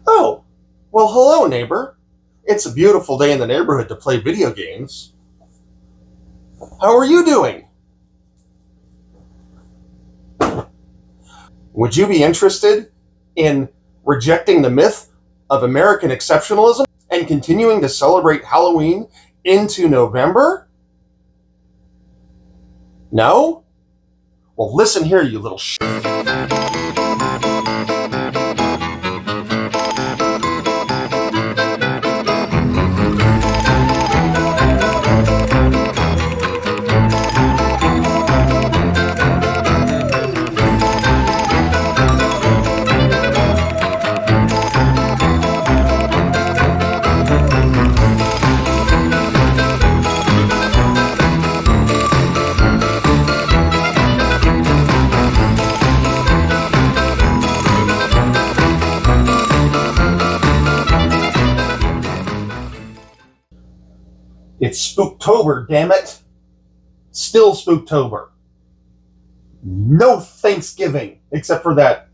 Oh, well, hello, neighbor. It's a beautiful day in the neighborhood to play video games. How are you doing? Would you be interested in rejecting the myth of American exceptionalism and continuing to celebrate Halloween into November? No? Well, listen here, you little It's Spooktober, damn it. Still Spooktober. No Thanksgiving, except for that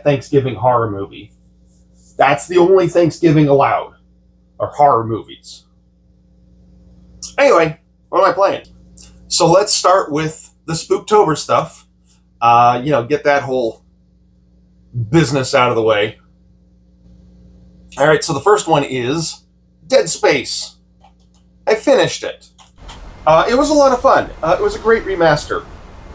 Thanksgiving horror movie. That's the only Thanksgiving allowed, are horror movies. Anyway, what am I playing? So let's start with the Spooktober stuff. Get that whole business out of the way. All right, so the first one is Dead Space. I finished it. It was a lot of fun. It was a great remaster.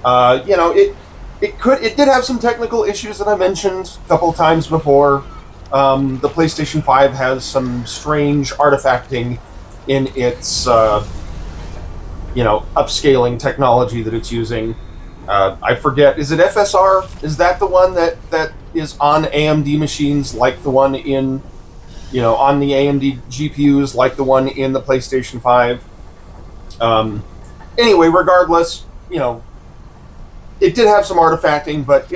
It did have some technical issues that I mentioned a couple of times before. The PlayStation 5 has some strange artifacting in its upscaling technology that it's using. I forget, is it FSR? Is that the one that is on AMD machines, like the one on the AMD GPUs, like the one in the PlayStation 5? Anyway, regardless, it did have some artifacting, but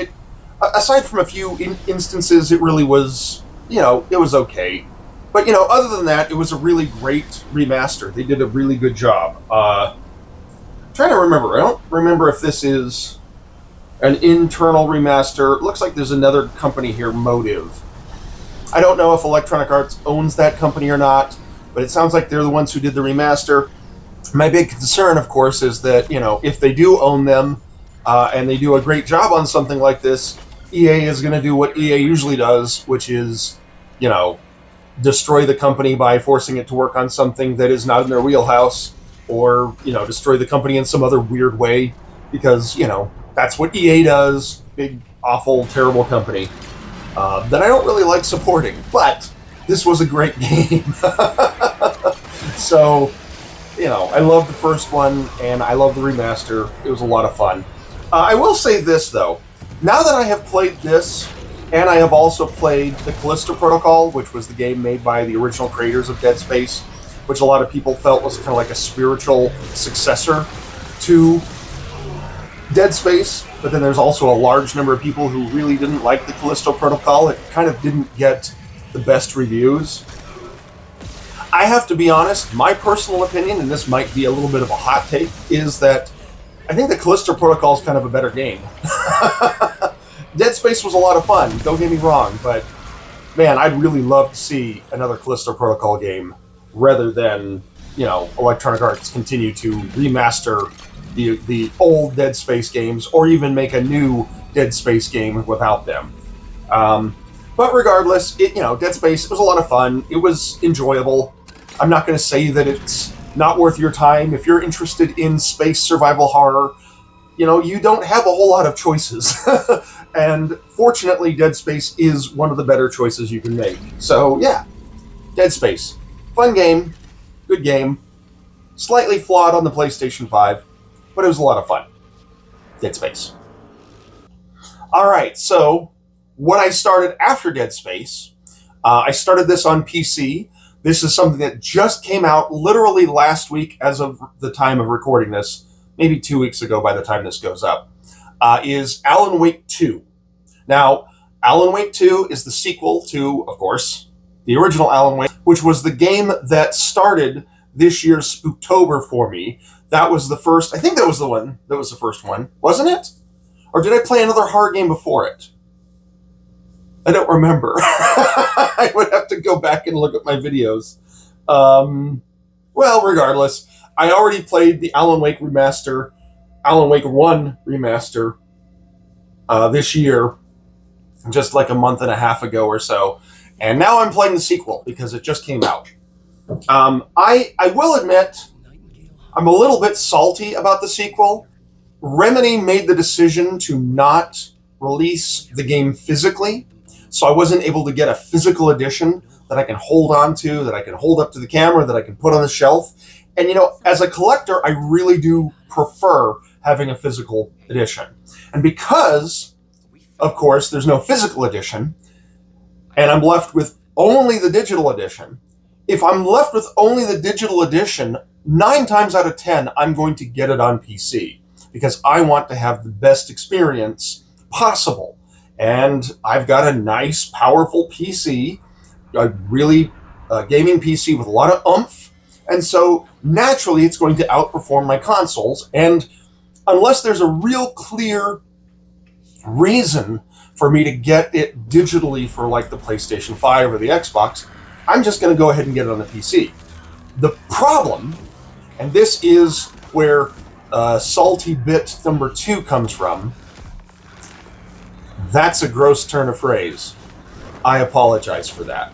aside from a few instances, it really was, it was okay. But, other than that, it was a really great remaster. They did a really good job. Trying to remember. I don't remember if this is an internal remaster. It looks like there's another company here, Motive. I don't know if Electronic Arts owns that company or not, but it sounds like they're the ones who did the remaster. My big concern, of course, is that, if they do own them and they do a great job on something like this, EA is going to do what EA usually does, which is, destroy the company by forcing it to work on something that is not in their wheelhouse, or, destroy the company in some other weird way, because, that's what EA does. Big, awful, terrible company that I don't really like supporting. But this was a great game. So, I love the first one, and I love the remaster. It was a lot of fun. I will say this, though. Now that I have played this, and I have also played the Callisto Protocol, which was the game made by the original creators of Dead Space, which a lot of people felt was kind of like a spiritual successor to Dead Space, but then there's also a large number of people who really didn't like the Callisto Protocol. It kind of didn't get the best reviews. I have to be honest, my personal opinion, and this might be a little bit of a hot take, is that I think the Callisto Protocol is kind of a better game. Dead Space was a lot of fun, don't get me wrong, but man, I'd really love to see another Callisto Protocol game rather than, Electronic Arts continue to remaster the old Dead Space games, or even make a new Dead Space game without them. But regardless, Dead Space was a lot of fun. It was enjoyable. I'm not going to say that it's not worth your time. If you're interested in space survival horror, you don't have a whole lot of choices. And fortunately, Dead Space is one of the better choices you can make. So, yeah, Dead Space. Fun game. Good game. Slightly flawed on the PlayStation 5, but it was a lot of fun. Dead Space. Alright, so what I started after Dead Space, I started this on PC. This is something that just came out literally last week as of the time of recording this, maybe 2 weeks ago by the time this goes up, is Alan Wake 2. Now, Alan Wake 2 is the sequel to, of course, the original Alan Wake, which was the game that started this year's Spooktober for me. That was the first, I think that was the first one, wasn't it? Or did I play another horror game before it? I don't remember. I would have to go back and look at my videos. Well, regardless, I already played the Alan Wake remaster, Alan Wake 1 remaster, this year, just like a month and a half ago or so. And now I'm playing the sequel because it just came out. I will admit, I'm a little bit salty about the sequel. Remedy made the decision to not release the game physically, so I wasn't able to get a physical edition that I can hold on to, that I can hold up to the camera, that I can put on the shelf. And, you know, as a collector, I really do prefer having a physical edition. And because, of course, there's no physical edition, and I'm left with only the digital edition, if I'm left with only the digital edition, 9 times out of 10, I'm going to get it on PC because I want to have the best experience possible. And I've got a nice, powerful PC, a really gaming PC with a lot of oomph, and so naturally it's going to outperform my consoles. And unless there's a real clear reason for me to get it digitally for like the PlayStation 5 or the Xbox, I'm just going to go ahead and get it on the PC. The problem, and this is where salty bit number 2 comes from, that's a gross turn of phrase. I apologize for that.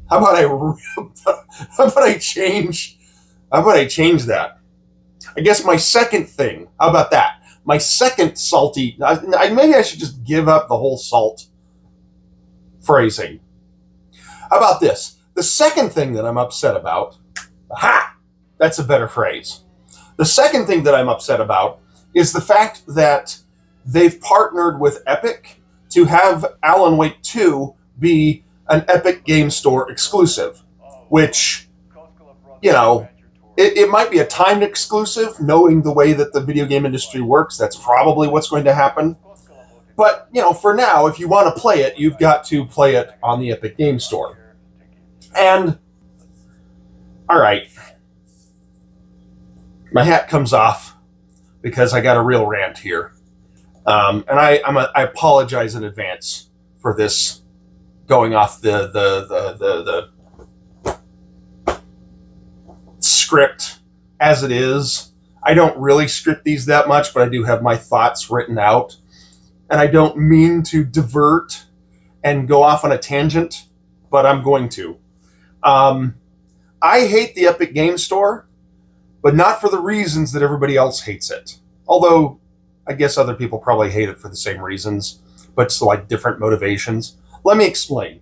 How about I change that? I guess my second thing, how about that? My second salty, maybe I should just give up the whole salt phrasing. How about this? The second thing that I'm upset about, that's a better phrase. The second thing that I'm upset about is the fact that they've partnered with Epic to have Alan Wake 2 be an Epic Game Store exclusive, which, you know, it might be a timed exclusive, knowing the way that the video game industry works. That's probably what's going to happen. But, you know, for now, if you want to play it, you've got to play it on the Epic Game Store. And, all right, my hat comes off because I got a real rant here. And I apologize in advance for this going off the script as it is. I don't really script these that much, but I do have my thoughts written out. And I don't mean to divert and go off on a tangent, but I'm going to. I hate the Epic Game Store, but not for the reasons that everybody else hates it. Although, I guess other people probably hate it for the same reasons, but it's like different motivations. Let me explain.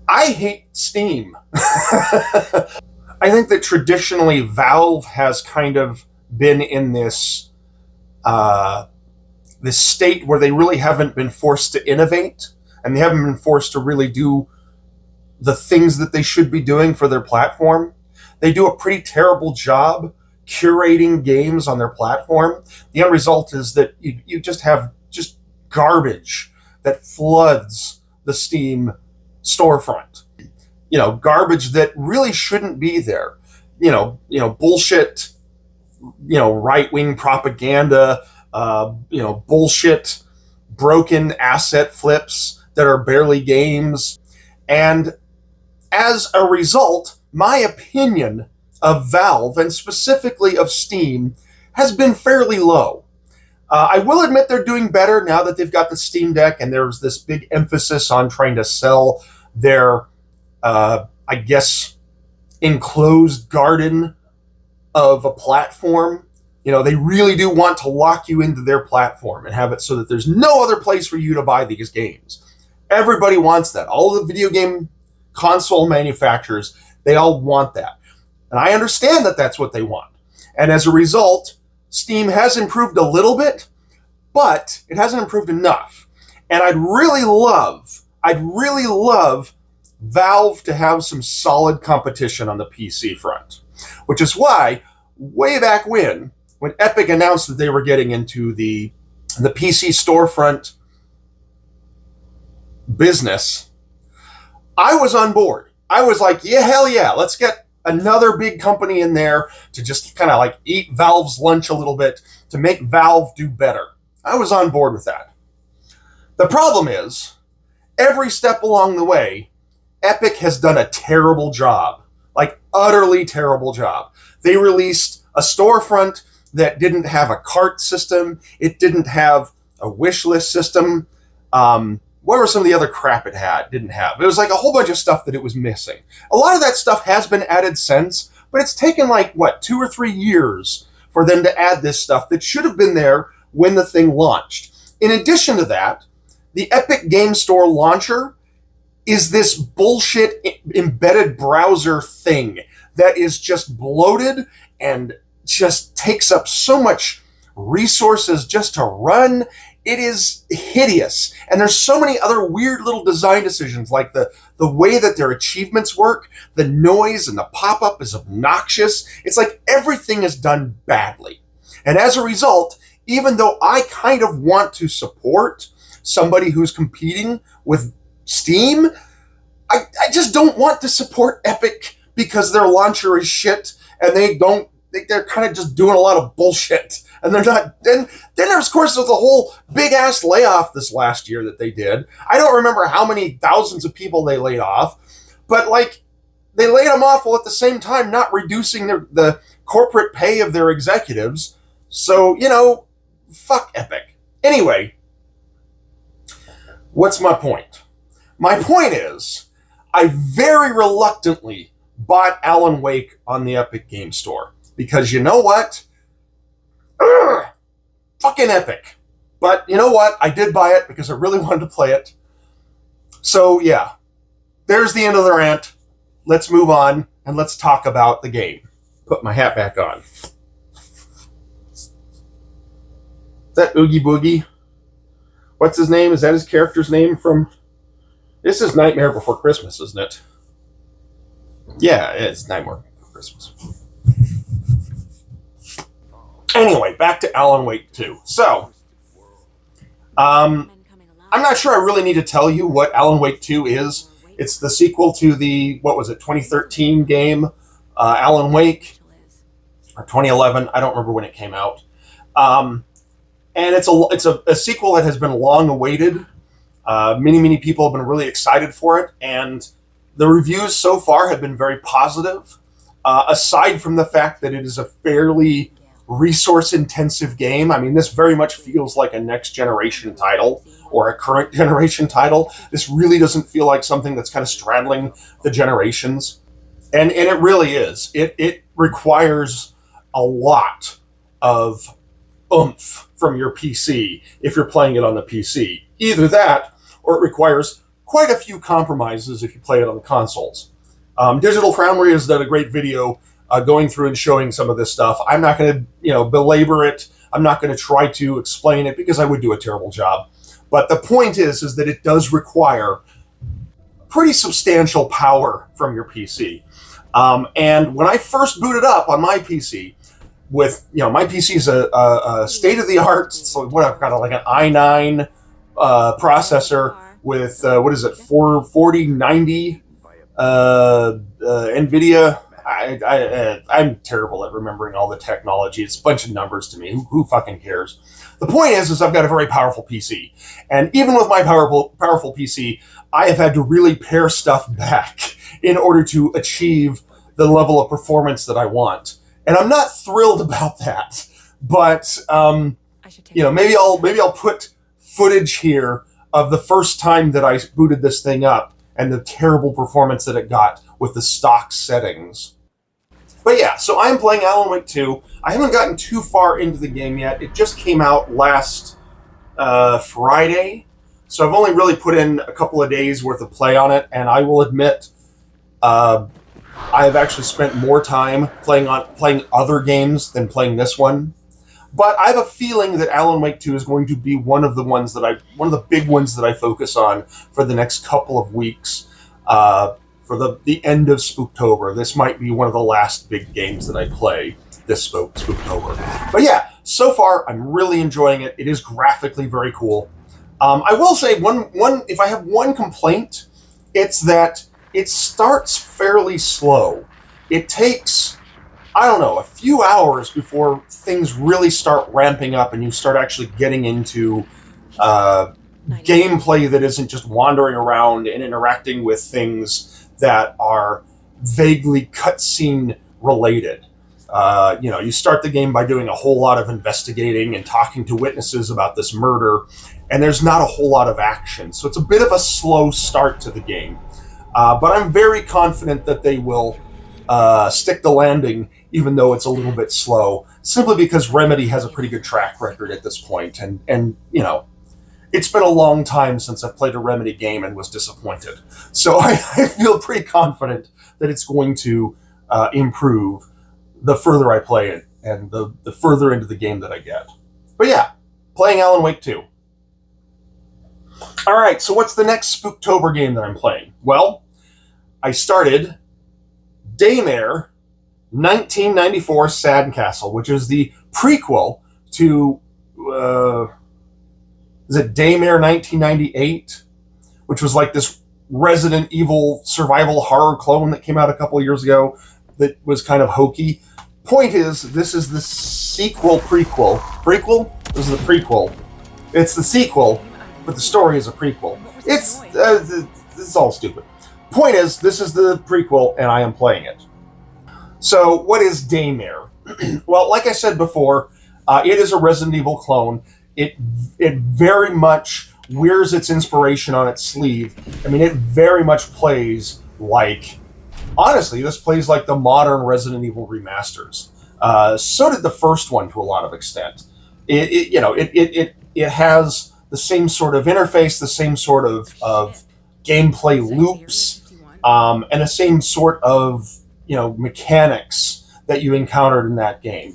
I hate Steam. I think that traditionally Valve has kind of been in this state where they really haven't been forced to innovate, and they haven't been forced to really do the things that they should be doing for their platform. They do a pretty terrible job curating games on their platform. The end result is that you just have just garbage that floods the Steam storefront. You know, garbage that really shouldn't be there. You know, bullshit, right-wing propaganda, bullshit, broken asset flips that are barely games. And as a result, my opinion of Valve, and specifically of Steam, has been fairly low. I will admit they're doing better now that they've got the Steam Deck, and there's this big emphasis on trying to sell their, enclosed garden of a platform. You know, they really do want to lock you into their platform and have it so that there's no other place for you to buy these games. Everybody wants that. All the video game console manufacturers, they all want that. And I understand that that's what they want. And as a result, Steam has improved a little bit, but it hasn't improved enough. And I'd really love Valve to have some solid competition on the PC front, which is why way back when Epic announced that they were getting into the PC storefront business, I was on board. I was like, yeah, hell yeah, let's get another big company in there to just kind of like eat Valve's lunch a little bit, to make Valve do better. I was on board with that. The problem is, every step along the way, Epic has done a terrible job. Like, utterly terrible job. They released a storefront that didn't have a cart system. It didn't have a wish list system. What were some of the other crap it had? Didn't have. It was like a whole bunch of stuff that it was missing. A lot of that stuff has been added since, but it's taken like, 2 or 3 years for them to add this stuff that should have been there when the thing launched. In addition to that, the Epic Game Store launcher is this bullshit embedded browser thing that is just bloated and just takes up so much resources just to run. It is hideous. And there's so many other weird little design decisions, like the way that their achievements work, the noise and the pop-up is obnoxious. It's like everything is done badly. And as a result, even though I kind of want to support somebody who's competing with Steam, I just don't want to support Epic because their launcher is shit and they're kind of just doing a lot of bullshit. And they're not. Then there's, of course, the whole big ass layoff this last year that they did. I don't remember how many thousands of people they laid off, but like they laid them off while at the same time not reducing the corporate pay of their executives. So, fuck Epic. Anyway, what's my point? My point is, I very reluctantly bought Alan Wake on the Epic Game Store because you know what? Fucking Epic. But you know what? I did buy it because I really wanted to play it. So yeah, there's the end of the rant. Let's move on and let's talk about the game. Put my hat back on. Is that Oogie Boogie? What's his name? Is that his character's name from... This is Nightmare Before Christmas, isn't it? Yeah, it's Nightmare Before Christmas. Anyway, back to Alan Wake 2. So, I'm not sure I really need to tell you what Alan Wake 2 is. It's the sequel to the, 2013 game, Alan Wake, or 2011. I don't remember when it came out. And it's a sequel that has been long awaited. Many people have been really excited for it, and the reviews so far have been very positive. Aside from the fact that it is a fairly resource-intensive game. I mean, this very much feels like a next-generation title or a current-generation title. This really doesn't feel like something that's kind of straddling the generations. And it really is. It requires a lot of oomph from your PC if you're playing it on the PC. Either that, or it requires quite a few compromises if you play it on the consoles. Digital Foundry has done a great video going through and showing some of this stuff. I'm not going to, belabor it. I'm not going to try to explain it because I would do a terrible job. But the point is that it does require pretty substantial power from your PC. And when I first booted up on my PC, with, my PC is a state-of-the-art, so what I've got like an i9 processor with, 4090 NVIDIA. I'm terrible at remembering all the technology. It's a bunch of numbers to me. Who fucking cares? The point is I've got a very powerful PC. And even with my powerful PC, I have had to really pare stuff back in order to achieve the level of performance that I want. And I'm not thrilled about that. But, maybe I'll put footage here of the first time that I booted this thing up and the terrible performance that it got with the stock settings. But yeah, so I'm playing Alan Wake 2. I haven't gotten too far into the game yet. It just came out last Friday, so I've only really put in a couple of days worth of play on it, and I will admit I've actually spent more time playing other games than playing this one. But I have a feeling that Alan Wake 2 is going to be one of the big ones that I focus on for the next couple of weeks. For the end of Spooktober. This might be one of the last big games that I play this Spooktober. But yeah, so far I'm really enjoying it. It is graphically very cool. I will say if I have one complaint, it's that it starts fairly slow. It takes I don't know, a few hours before things really start ramping up and you start actually getting into gameplay that isn't just wandering around and interacting with things that are vaguely cutscene related. You start the game by doing a whole lot of investigating and talking to witnesses about this murder, and there's not a whole lot of action. So it's a bit of a slow start to the game. But I'm very confident that they will stick the landing, even though it's a little bit slow, simply because Remedy has a pretty good track record at this point, and it's been a long time since I've played a Remedy game and was disappointed. So I feel pretty confident that it's going to improve the further I play it and the further into the game that I get. But yeah, playing Alan Wake 2. All right, so what's the next Spooktober game that I'm playing? Well, I started Daymare 1994 Sandcastle, which is the prequel to is it Daymare 1998, which was like this Resident Evil survival horror clone that came out a couple of years ago that was kind of hokey. Point is, this is the sequel prequel. Prequel? This is the prequel. It's the sequel, but the story is a prequel. It's all stupid. Point is, this is the prequel, and I am playing it. So, what is Daymare? Well, like I said before, it is a Resident Evil clone. It very much wears its inspiration on its sleeve. I mean, it very much plays like... Honestly, this plays like the modern Resident Evil remasters. So did the first one to a lot of extent. It has the same sort of interface, the same sort of gameplay loops, and the same sort of mechanics that you encountered in that game.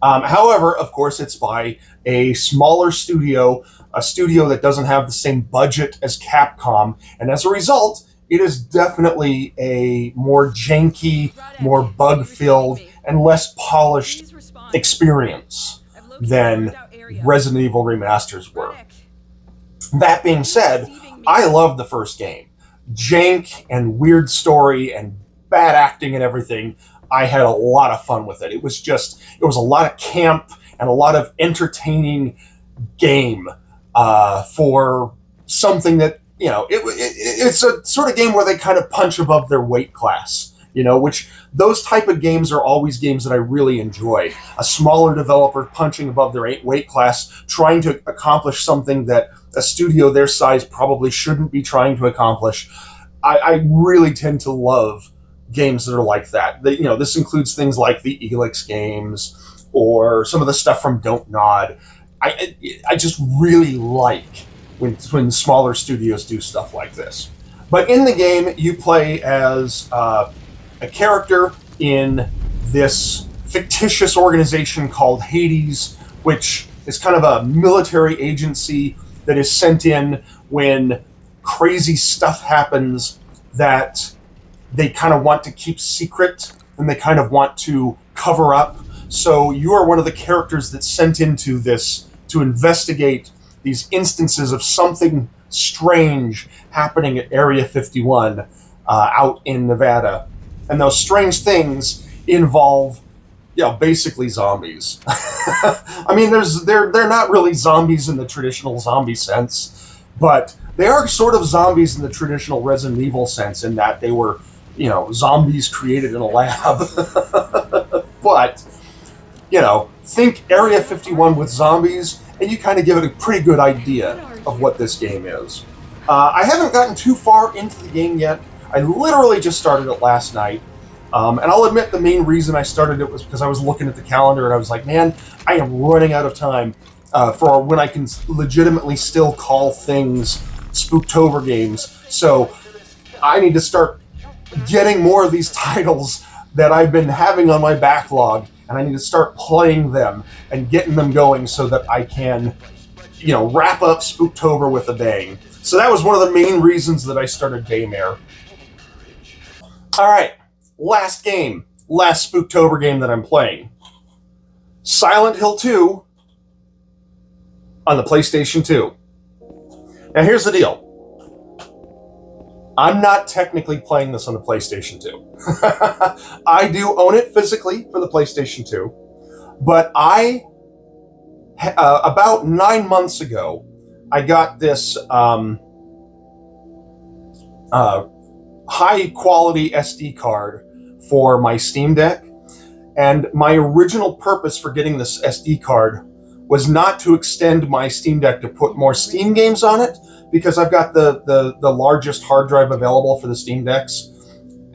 However, of course, it's by a smaller studio, a studio that doesn't have the same budget as Capcom, and as a result, it is definitely a more janky, more bug-filled, and less polished experience than Resident Evil remasters were. That being said, I loved the first game. Jank and weird story and bad acting and everything, I had a lot of fun with it. It was a lot of camp and a lot of entertaining game for something that, it's a sort of game where they kind of punch above their weight class, which those type of games are always games that I really enjoy. A smaller developer punching above their weight class, trying to accomplish something that a studio their size probably shouldn't be trying to accomplish. I really tend to love games that are like that. This includes things like the Elix games or some of the stuff from Don't Nod. I just really like when smaller studios do stuff like this. But in the game, you play as a character in this fictitious organization called Hades, which is kind of a military agency that is sent in when crazy stuff happens that they kind of want to keep secret and they kind of want to cover up. So you are one of the characters that's sent into this to investigate these instances of something strange happening at Area 51 out in Nevada. And those strange things involve, basically zombies. I mean, they're not really zombies in the traditional zombie sense, but they are sort of zombies in the traditional Resident Evil sense in that they were, zombies created in a lab. But, think Area 51 with zombies, and you kind of give it a pretty good idea of what this game is. I haven't gotten too far into the game yet. I literally just started it last night. And I'll admit the main reason I started it was because I was looking at the calendar and I was like, man, I am running out of time for when I can legitimately still call things Spooktober games. So I need to start getting more of these titles that I've been having on my backlog, and I need to start playing them and getting them going so that I can, wrap up Spooktober with a bang. So that was one of the main reasons that I started Daymare. All right, last Spooktober game that I'm playing. Silent Hill 2 on the PlayStation 2. Now here's the deal. I'm not technically playing this on the PlayStation 2. I do own it physically for the PlayStation 2, but about 9 months ago, I got this high quality SD card for my Steam Deck. And my original purpose for getting this SD card was not to extend my Steam Deck to put more Steam games on it, because I've got the largest hard drive available for the Steam Decks,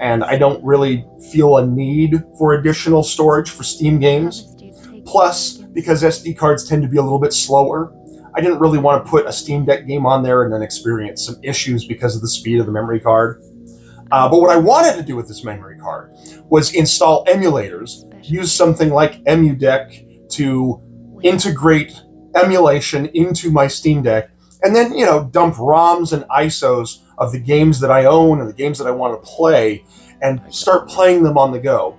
and I don't really feel a need for additional storage for Steam games. Plus, because SD cards tend to be a little bit slower, I didn't really want to put a Steam Deck game on there and then experience some issues because of the speed of the memory card. But what I wanted to do with this memory card was install emulators, use something like EmuDeck to integrate emulation into my Steam Deck, and then, dump ROMs and ISOs of the games that I own and the games that I want to play and start playing them on the go.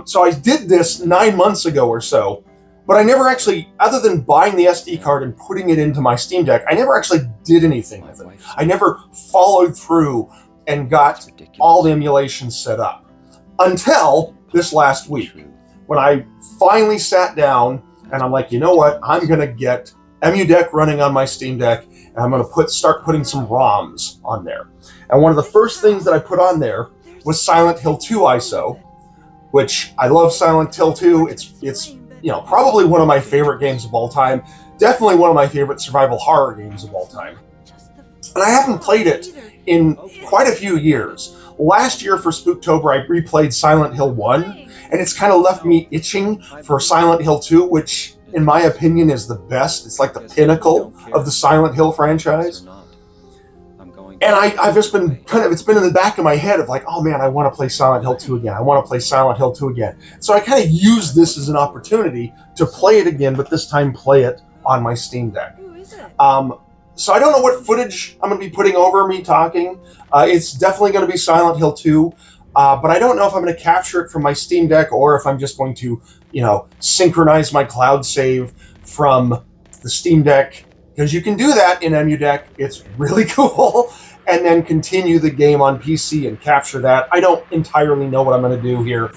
So I did this 9 months ago or so, but I never actually, other than buying the SD card and putting it into my Steam Deck, I never actually did anything with it. I never followed through and got all the emulations set up until this last week, when I finally sat down and I'm like, you know what, I'm going to get EmuDeck running on my Steam Deck, and I'm going to start putting some ROMs on there. And one of the first things that I put on there was Silent Hill 2 ISO, which I love Silent Hill 2. It's probably one of my favorite games of all time. Definitely one of my favorite survival horror games of all time. And I haven't played it in quite a few years. Last year for Spooktober, I replayed Silent Hill 1, and it's kind of left me itching for Silent Hill 2, which, in my opinion, is the best. It's like the pinnacle of the Silent Hill franchise. And I've just been it's been in the back of my head of like, oh man, I want to play Silent Hill 2 again. I want to play Silent Hill 2 again. So I kind of used this as an opportunity to play it again, but this time play it on my Steam Deck. So I don't know what footage I'm going to be putting over me talking. It's definitely going to be Silent Hill 2, but I don't know if I'm going to capture it from my Steam Deck or if I'm just going to, synchronize my cloud save from the Steam Deck, because you can do that in EmuDeck. It's really cool. And then continue the game on PC and capture that. I don't entirely know what I'm going to do here,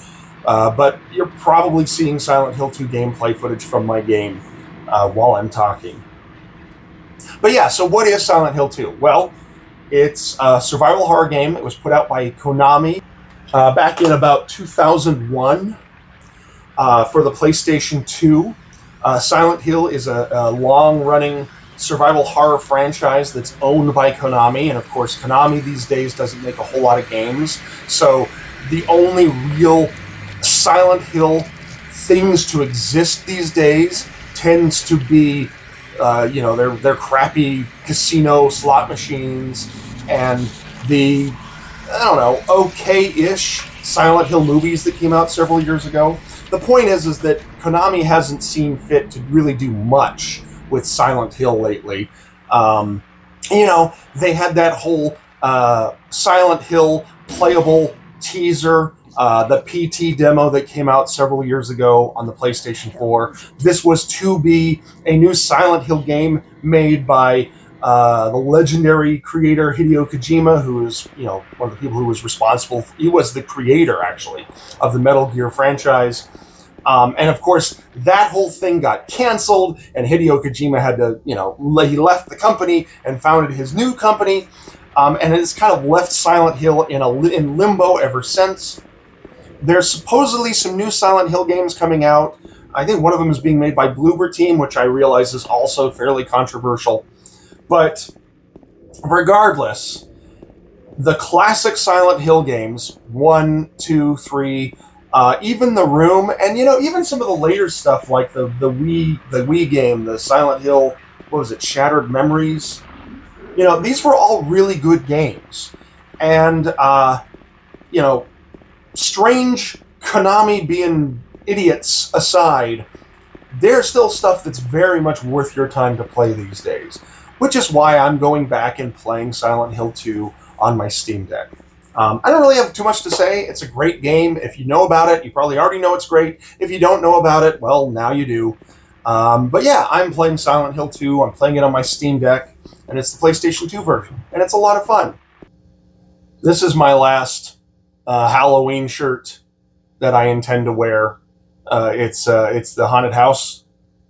but you're probably seeing Silent Hill 2 gameplay footage from my game while I'm talking. But yeah, so what is Silent Hill 2? Well, it's a survival horror game. It was put out by Konami back in about 2001 for the PlayStation 2. Silent Hill is a long-running survival horror franchise that's owned by Konami, and of course Konami these days doesn't make a whole lot of games, so the only real Silent Hill things to exist these days tends to be their crappy casino slot machines and the okay-ish Silent Hill movies that came out several years ago. The point is that Konami hasn't seen fit to really do much with Silent Hill lately. They had that whole Silent Hill playable teaser, the PT demo that came out several years ago on the PlayStation 4. This was to be a new Silent Hill game made by the legendary creator Hideo Kojima, who is, one of the people who was responsible. He was the creator, actually, of the Metal Gear franchise. And of course, that whole thing got canceled, and Hideo Kojima had to, he left the company and founded his new company, and it's kind of left Silent Hill in limbo ever since. There's supposedly some new Silent Hill games coming out. I think one of them is being made by Bloober Team, which I realize is also fairly controversial. But regardless, the classic Silent Hill games, 1, 2, 3, even The Room, and even some of the later stuff like the Wii game, the Silent Hill, what was it, Shattered Memories? These were all really good games. And, strange Konami being idiots aside, there's still stuff that's very much worth your time to play these days, which is why I'm going back and playing Silent Hill 2 on my Steam Deck. I don't really have too much to say. It's a great game. If you know about it, you probably already know it's great. If you don't know about it, well, now you do. But yeah, I'm playing Silent Hill 2. I'm playing it on my Steam Deck, and it's the PlayStation 2 version, and it's a lot of fun. This is my last Halloween shirt that I intend to wear. It's the haunted house,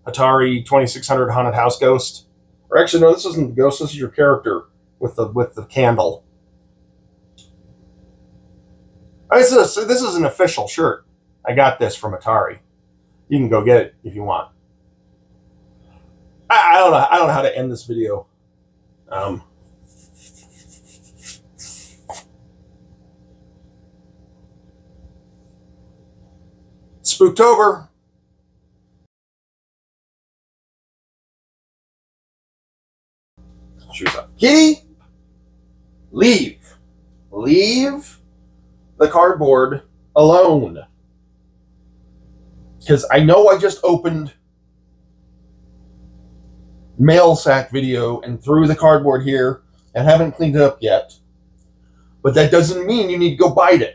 Atari 2600 haunted house ghost. Or actually, no, this isn't the ghost. This is your character with the candle. This is an official shirt. I got this from Atari. You can go get it if you want. I don't know. I don't know how to end this video. Spooktober. Shoes up. Kitty, leave. Leave the cardboard alone. Because I know I just opened mail sack video and threw the cardboard here and haven't cleaned it up yet. But that doesn't mean you need to go bite it.